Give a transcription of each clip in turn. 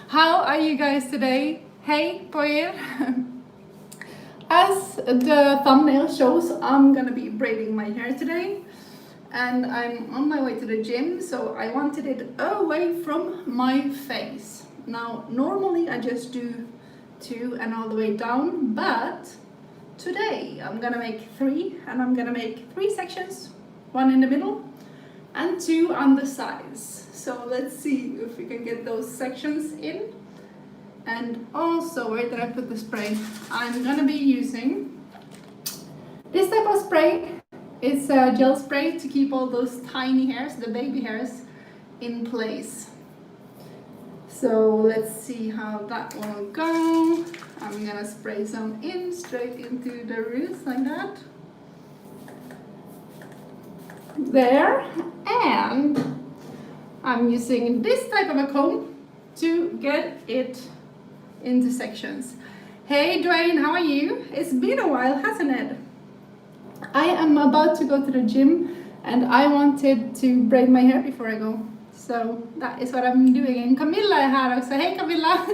How are you guys today? Hej på er! As the thumbnail shows, I'm gonna be braiding my hair today. And I'm on my way to the gym, so I wanted it away from my face. Now, normally I just do 2 and all the way down, but today I'm gonna make 3, and I'm gonna make 3 sections, 1 in the middle and 2 on the sides. So let's see if we can get those sections in. And also, where did I put the spray? I'm gonna be using this type of spray. It's a gel spray to keep all those tiny hairs, the baby hairs, in place. So let's see how that will go. I'm gonna spray some in, straight into the roots like that. There. And I'm using this type of a comb to get it into sections. Hey Dwayne, how are you? It's been a while, hasn't it? I am about to go to the gym and I wanted to braid my hair before I go. So that is what I'm doing. And Camilla är här också. Hej Camilla!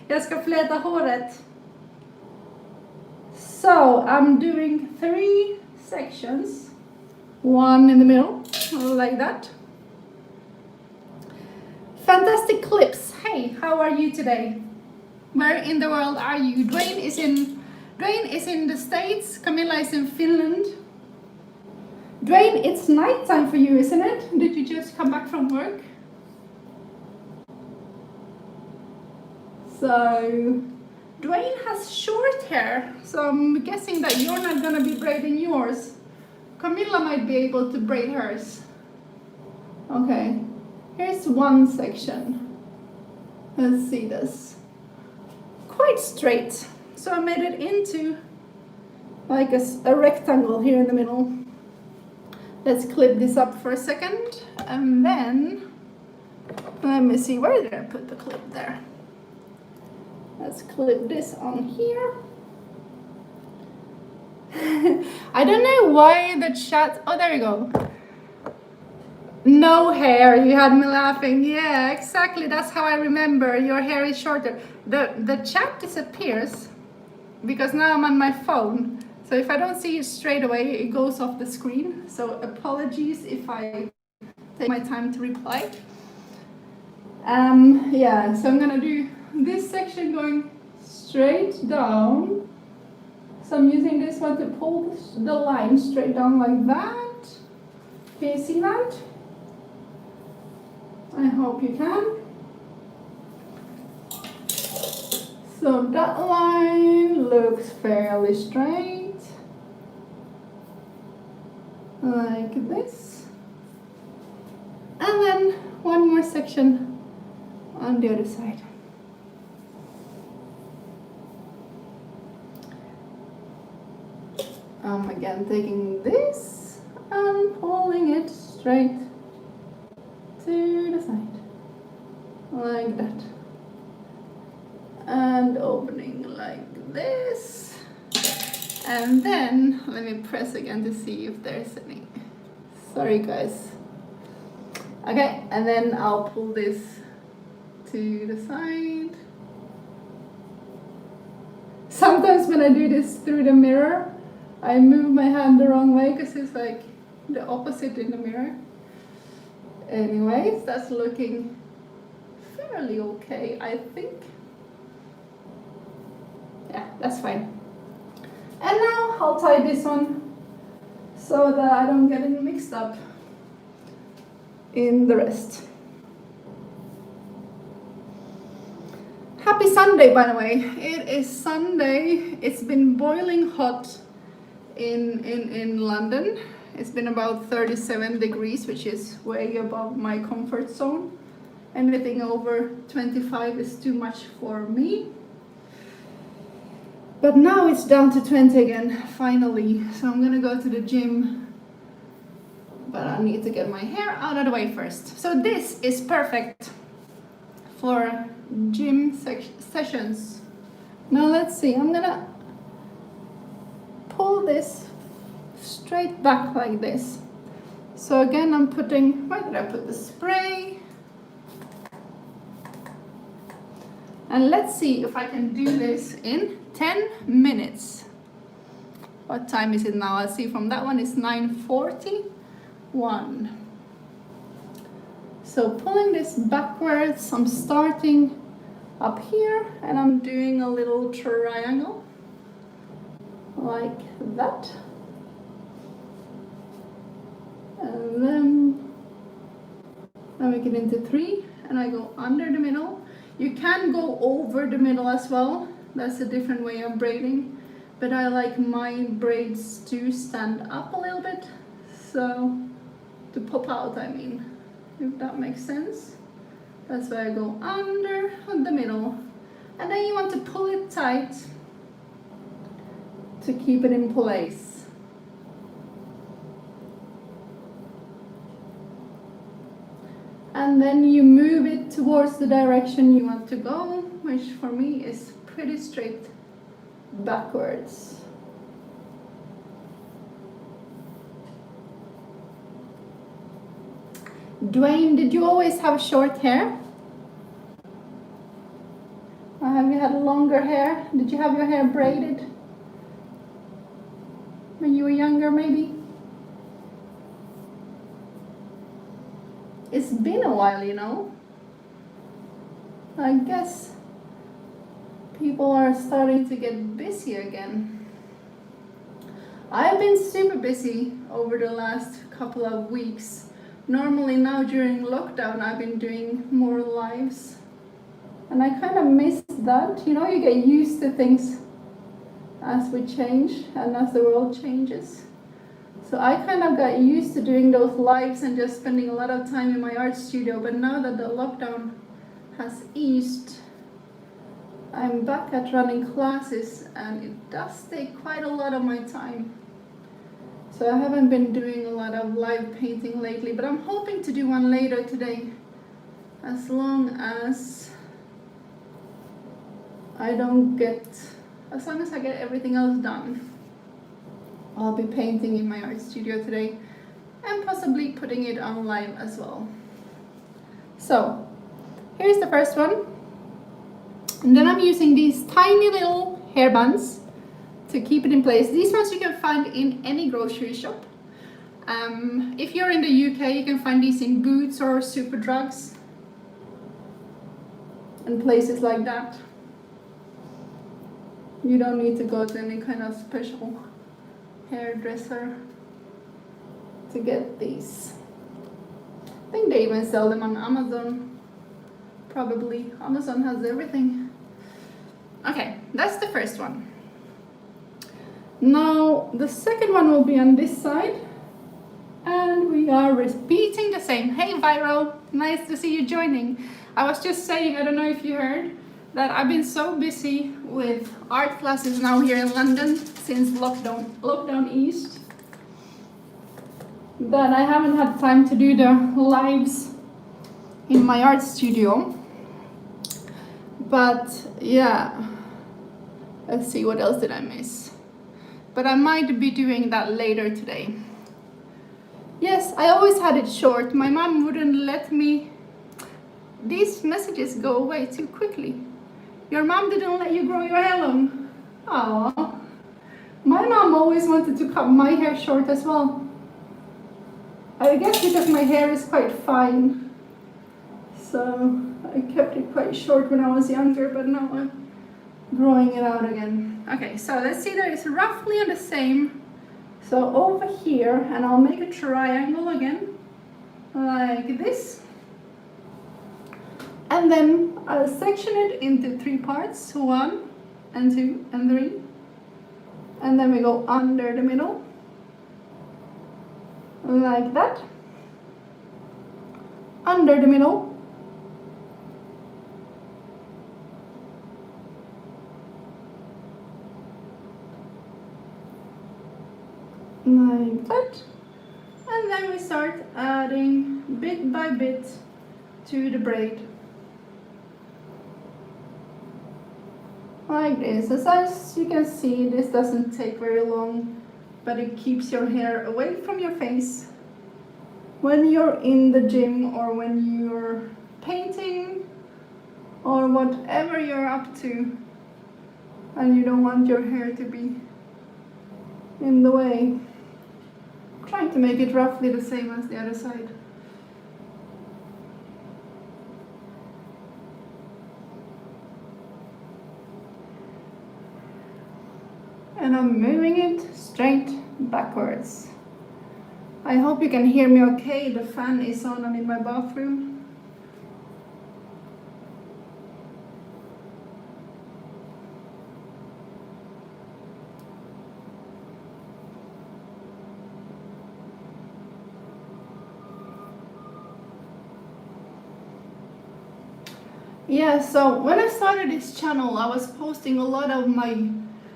Jag ska fläta håret. So I'm doing 3 sections. 1 in the middle, like that. Fantastic clips. Hey, how are you today? Where in the world are you? Dwayne is in the States. Camilla is in Finland. Dwayne, it's nighttime for you, isn't it? Did you just come back from work? So, Dwayne has short hair, so I'm guessing that you're not gonna be braiding yours. Camilla might be able to braid hers. Okay, here's one section. Let's see this. Quite straight. So I made it into like a rectangle here in the middle. Let's clip this up for a second, and then let me see, where did I put the clip there? Let's clip this on here. I don't know why the chat, oh there you go. No hair, you had me laughing. Yeah, exactly, that's how I remember. Your hair is shorter. The chat disappears because now I'm on my phone. So if I don't see it straight away, it goes off the screen. So apologies if I take my time to reply. Yeah, so I'm gonna do this section going straight down. So I'm using this one to pull the line straight down like that. Can you see that? I hope you can. So that line looks fairly straight, like this. And then one more section on the other side. Again, taking this and pulling it straight to the side, like that. And opening like this. And then, let me press again to see if there's any. Sorry guys. Okay, and then I'll pull this to the side. Sometimes when I do this through the mirror, I move my hand the wrong way because it's like the opposite in the mirror. Anyways, that's looking fairly okay, I think. Yeah, that's fine. And now I'll tie this on so that I don't get it mixed up in the rest. Happy Sunday, by the way. It is Sunday. It's been boiling hot in London. It's been about 37 degrees, which is way above my comfort zone. Anything over 25 is too much for me. But now it's down to 20 again, finally. So I'm gonna go to the gym. But I need to get my hair out of the way first. So this is perfect for gym sessions. Now let's see, I'm gonna pull this straight back like this. So again, I'm putting, where did I put the spray? And let's see if I can do this in 10 minutes. What time is it now? I'll see from that one, it's 9:41. So pulling this backwards, I'm starting up here and I'm doing a little triangle like that. And then I make it into 3 and I go under the middle. You can go over the middle as well. That's a different way of braiding. But I like my braids to stand up a little bit. So, to pop out, I mean, if that makes sense. That's why I go under the middle. And then you want to pull it tight to keep it in place. And then you move it towards the direction you want to go, which for me is pretty straight backwards. Dwayne, did you always have short hair? Or have you had longer hair? Did you have your hair braided when you were younger, maybe? It's been a while, you know. I guess people are starting to get busy again. I've been super busy over the last couple of weeks. Normally now during lockdown I've been doing more lives. And I kind of missed that. You know, you get used to things as we change and as the world changes. So I kind of got used to doing those lives and just spending a lot of time in my art studio. But now that the lockdown has eased, I'm back at running classes and it does take quite a lot of my time. So I haven't been doing a lot of live painting lately, but I'm hoping to do one later today. As long as I get everything else done. I'll be painting in my art studio today and possibly putting it on live as well. So here's the first one. And then I'm using these tiny little hair bands to keep it in place. These ones you can find in any grocery shop. If you're in the UK, you can find these in Boots or Superdrugs and places like that. You don't need to go to any kind of special hairdresser to get these. I think they even sell them on Amazon. Probably. Amazon has everything. Okay, that's the first one. Now the second one will be on this side. And we are repeating the same. Hey Viral, nice to see you joining. I was just saying, I don't know if you heard, that I've been so busy with art classes now here in London since lockdown eased that I haven't had time to do the lives in my art studio. But yeah, let's see, what else did I miss? But I might be doing that later today. Yes, I always had it short. My mom wouldn't let me. These messages go away too quickly. Your mom didn't let you grow your hair long. Aww. My mom always wanted to cut my hair short as well. I guess because my hair is quite fine. So I kept it quite short when I was younger, but now I'm growing it out again. Okay, so let's see that it's roughly on the same. So over here, and I'll make a triangle again, like this. And then I'll section it into 3 parts, 1 and 2 and 3. And then we go under the middle, like that. Under the middle. Like that. And then we start adding bit by bit to the braid. Like this. As you can see, this doesn't take very long, but it keeps your hair away from your face when you're in the gym or when you're painting or whatever you're up to and you don't want your hair to be in the way. I'm trying to make it roughly the same as the other side. And I'm moving it straight backwards. I hope you can hear me okay. The fan is on. I'm in my bathroom. Yeah, so when I started this channel, I was posting a lot of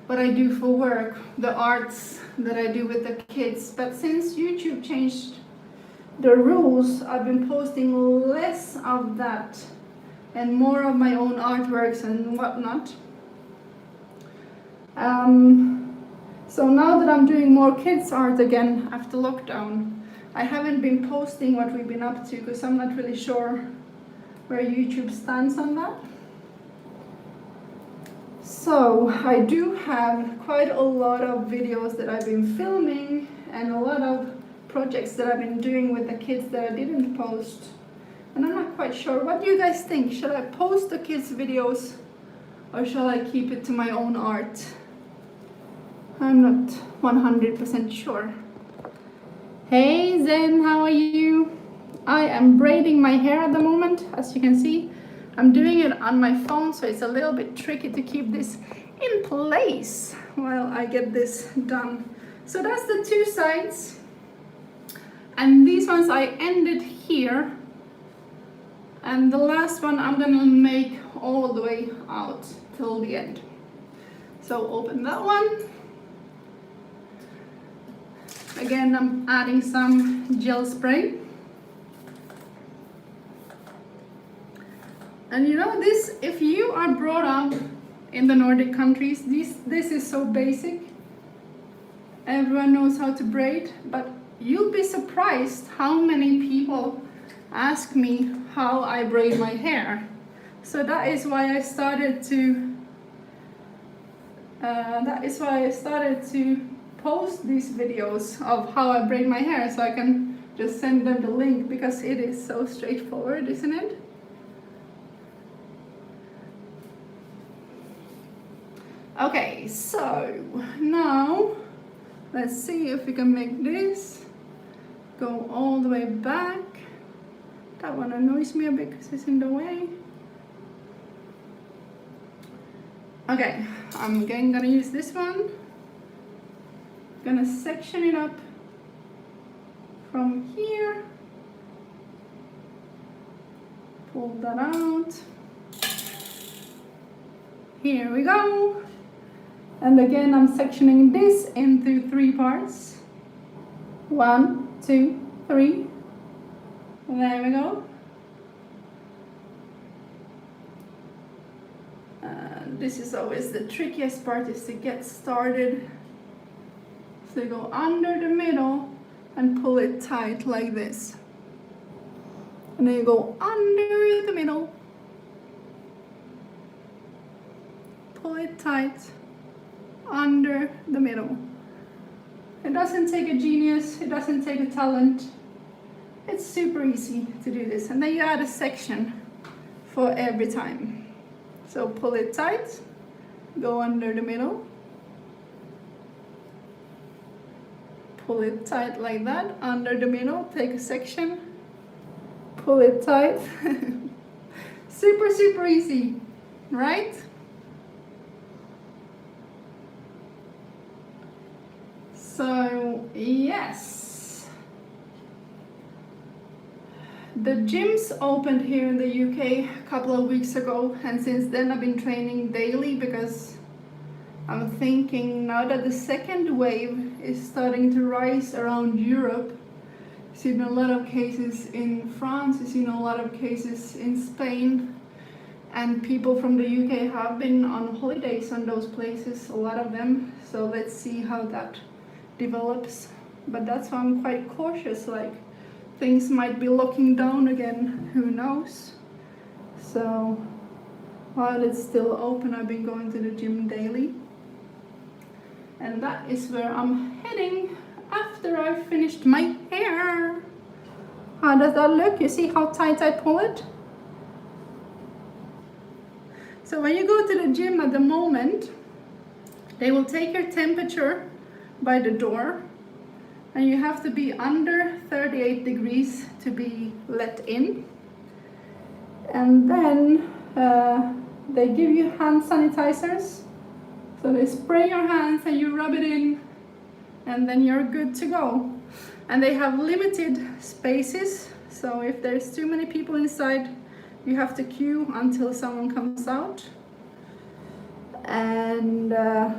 what I do for work, the arts that I do with the kids. But since YouTube changed the rules, I've been posting less of that and more of my own artworks and whatnot. So now that I'm doing more kids art again after lockdown, I haven't been posting what we've been up to because I'm not really sure where YouTube stands on that. So I do have quite a lot of videos that I've been filming and a lot of projects that I've been doing with the kids that I didn't post. And I'm not quite sure. What do you guys think? Should I post the kids' videos or shall I keep it to my own art? I'm not 100% sure. Hey Zen, how are you? I am braiding my hair at the moment, as you can see. I'm doing it on my phone, so it's a little bit tricky to keep this in place while I get this done. So that's the two sides. And these ones I ended here. And the last one I'm gonna make all the way out till the end. So open that one. Again, I'm adding some gel spray. And you know this, if you are brought up in the Nordic countries, this is so basic. Everyone knows how to braid, but you'll be surprised how many people ask me how I braid my hair. So that is why I started to post these videos of how I braid my hair, so I can just send them the link because it is so straightforward, isn't it? Okay, so now let's see if we can make this go all the way back. That one annoys me a bit because it's in the way. Okay, I'm again gonna use this one. Gonna section it up from here. Pull that out. Here we go. And again, I'm sectioning this into 3 parts. 1, 2, 3. There we go. This is always the trickiest part, is to get started. So you go under the middle and pull it tight like this. And then you go under the middle. Pull it tight. Under the middle. It doesn't take a genius, it doesn't take a talent. It's super easy to do this. And then you add a section for every time. So pull it tight, go under the middle. Pull it tight like that, under the middle, take a section, pull it tight. Super, super easy, right? So, yes. The gyms opened here in the UK a couple of weeks ago, and since then I've been training daily because I'm thinking now that the second wave is starting to rise around Europe. I've seen a lot of cases in France, I've seen a lot of cases in Spain, and people from the UK have been on holidays on those places, a lot of them. So let's see how that develops. But that's why I'm quite cautious, like things might be locking down again, who knows. So while it's still open. I've been going to the gym daily. And that is where I'm heading after I've finished my hair. How does that look? You see how tight I pull it? So when you go to the gym at the moment, they will take your temperature by the door, and you have to be under 38 degrees to be let in. And then they give you hand sanitizers. So they spray your hands and you rub it in, and then you're good to go. And they have limited spaces, so if there's too many people inside, you have to queue until someone comes out. And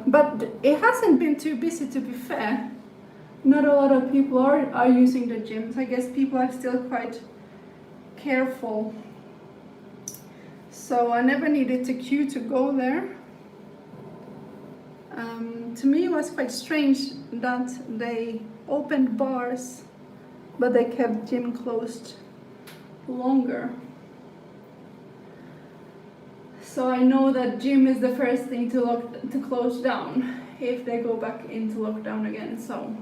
but it hasn't been too busy, to be fair. Not a lot of people are using the gyms. I guess people are still quite careful. So I never needed to queue to go there. To me it was quite strange that they opened bars, but they kept gym closed longer. So I know that gym is the first thing to close down if they go back into lockdown again. So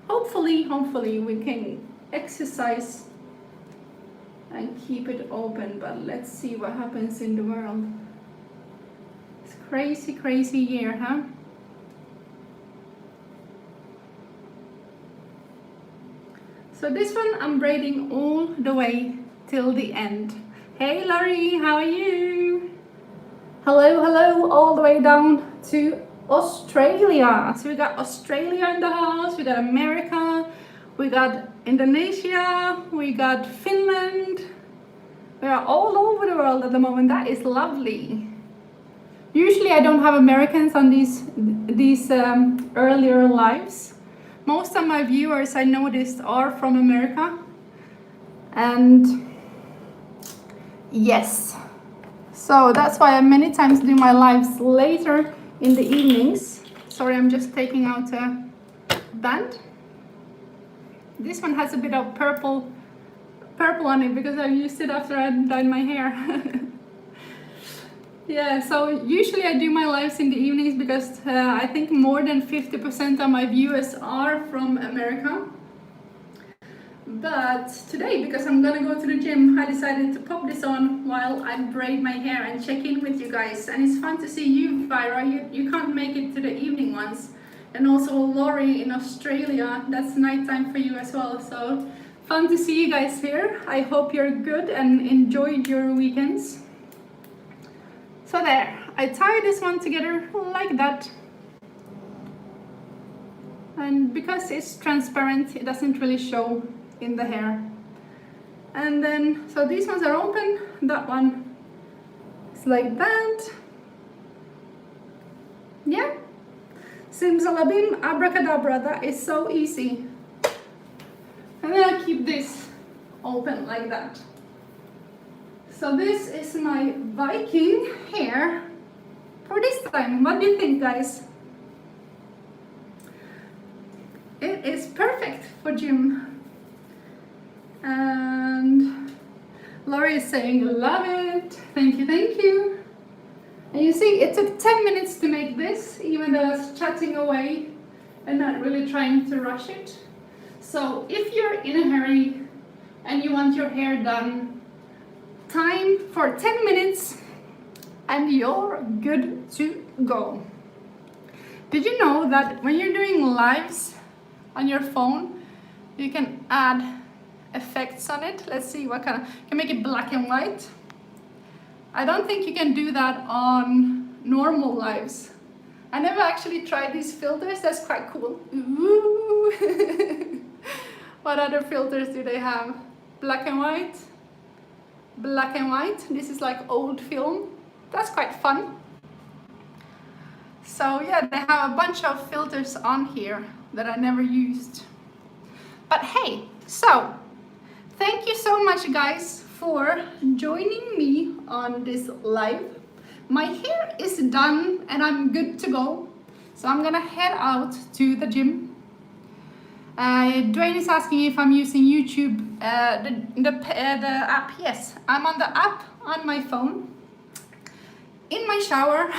hopefully we can exercise and keep it open, but let's see what happens in the world. It's crazy year, huh? So this one I'm braiding all the way till the end. Hey Laurie, how are you? Hello, all the way down to Australia. So we got Australia in the house, we got America, we got Indonesia, we got Finland. We are all over the world at the moment. That is lovely. Usually I don't have Americans on these earlier lives. Most of my viewers, I noticed, are from America. And yes, so that's why I many times do my lives later in the evenings. Sorry, I'm just taking out a band. This one has a bit of purple on it because I used it after I dyed my hair. Yeah, so usually I do my lives in the evenings because I think more than 50% of my viewers are from America. But today, because I'm gonna go to the gym, I decided to pop this on while I braid my hair and check in with you guys. And it's fun to see you, Vyra. You can't make it to the evening ones. And also Laurie in Australia, that's nighttime for you as well. So fun to see you guys here. I hope you're good and enjoyed your weekends. So there, I tie this one together like that. And because it's transparent, it doesn't really show in the hair. And then, so these ones are open, that one is like that. Yeah, simsalabim, abracadabra, that is so easy. And then I keep this open like that. So this is my Viking hair for this time. What do you think, guys? It is perfect for gym. And Laurie is saying, love it. Thank you. And you see, it took 10 minutes to make this, even though I was chatting away and not really trying to rush it. So if you're in a hurry and you want your hair done, time for 10 minutes and you're good to go. Did you know that when you're doing lives on your phone, you can add effects on it? Let's see what kind of, you can make it black and white. I don't think you can do that on normal lives. I never actually tried these filters. That's quite cool. Ooh. What other filters do they have? Black and white. Black and white. This is like old film. That's quite fun. So yeah, they have a bunch of filters on here that I never used. But hey, so thank you so much, guys, for joining me on this live. My hair is done and I'm good to go. So I'm gonna head out to the gym. Dwayne is asking if I'm using YouTube, the app. Yes, I'm on the app on my phone. in my shower.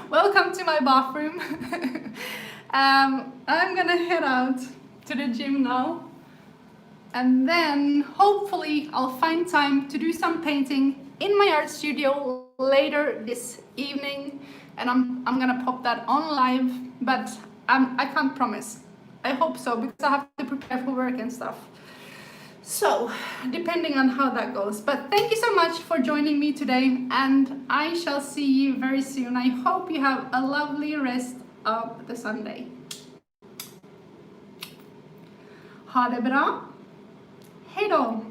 Welcome to my bathroom. I'm gonna head out to the gym now, and then hopefully I'll find time to do some painting in my art studio later this evening, and I'm gonna pop that on live, but I can't promise. I hope so, because I have to prepare for work and stuff. So, depending on how that goes. But thank you so much for joining me today, and I shall see you very soon. I hope you have a lovely rest of the Sunday. Ha det bra. Hej då!